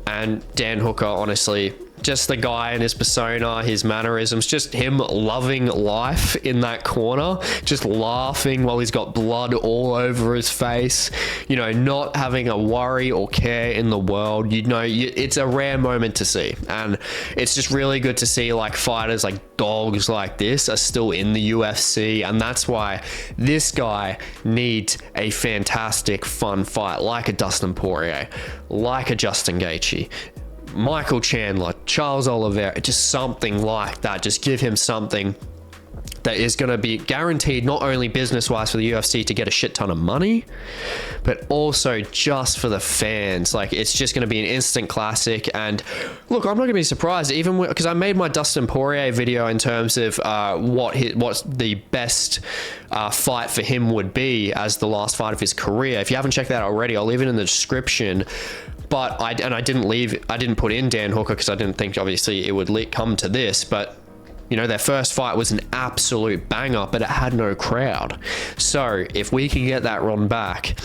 And Dan Hooker, honestly, just the guy and his persona, his mannerisms, just him loving life in that corner, just laughing while he's got blood all over his face, you know, not having a worry or care in the world. You know, it's a rare moment to see. And it's just really good to see, like, fighters like dogs like this are still in the UFC. And that's why this guy needs a fantastic, fun fight, like a Dustin Poirier, like a Justin Gaethje, Michael Chandler, Charles Oliveira, just something like that. Just give him something that is going to be guaranteed, not only business-wise for the UFC to get a shit ton of money, but also just for the fans. Like, it's just going to be an instant classic. And look, I'm not going to be surprised, even because I made my Dustin Poirier video in terms of what's the best fight for him would be as the last fight of his career. If you haven't checked that out already, I'll leave it in the description. But I didn't put in Dan Hooker because I didn't think obviously it would come to this. But you know, their first fight was an absolute banger, but it had no crowd. So if we can get that run back,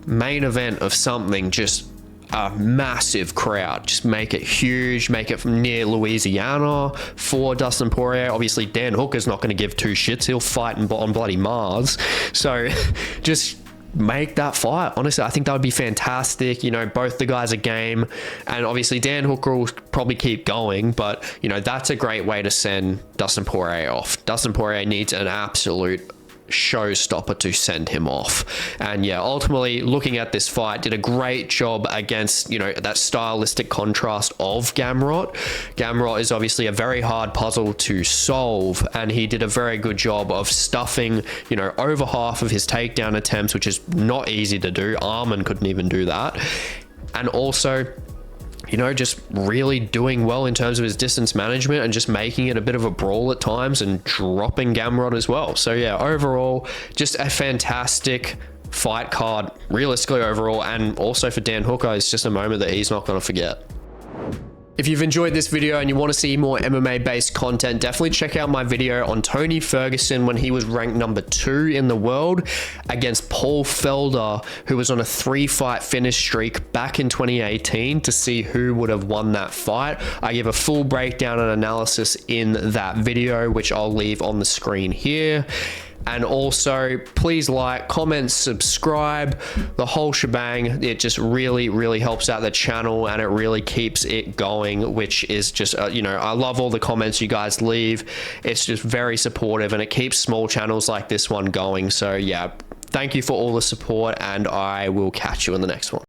main event of something, just a massive crowd, just make it huge, make it from near Louisiana for Dustin Poirier. Obviously, Dan Hooker's not going to give two shits. He'll fight on bloody Mars. So just make that fight. Honestly, I think that would be fantastic. You know, both the guys are game, and obviously Dan Hooker will probably keep going, but you know, that's a great way to send Dustin Poirier off. Dustin Poirier needs an absolute showstopper to send him off. And yeah, ultimately looking at this fight, did a great job against, you know, that stylistic contrast of Gamrot. Gamrot is obviously a very hard puzzle to solve, and he did a very good job of stuffing, you know, over half of his takedown attempts, which is not easy to do. Armin couldn't even do that. And also, you know, just really doing well in terms of his distance management and just making it a bit of a brawl at times and dropping Gamrot as well. So yeah, overall, just a fantastic fight card, realistically overall, and also for Dan Hooker, it's just a moment that he's not going to forget. If you've enjoyed this video and you want to see more MMA based content, definitely check out my video on Tony Ferguson when he was ranked number 2 in the world against Paul Felder, who was on a 3-fight finish streak back in 2018, to see who would have won that fight. I give a full breakdown and analysis in that video, which I'll leave on the screen here. And also, please like, comment, subscribe, the whole shebang. It just really, really helps out the channel, and it really keeps it going, which is just, you know, I love all the comments you guys leave. It's just very supportive, and it keeps small channels like this one going. So yeah, thank you for all the support, and I will catch you in the next one.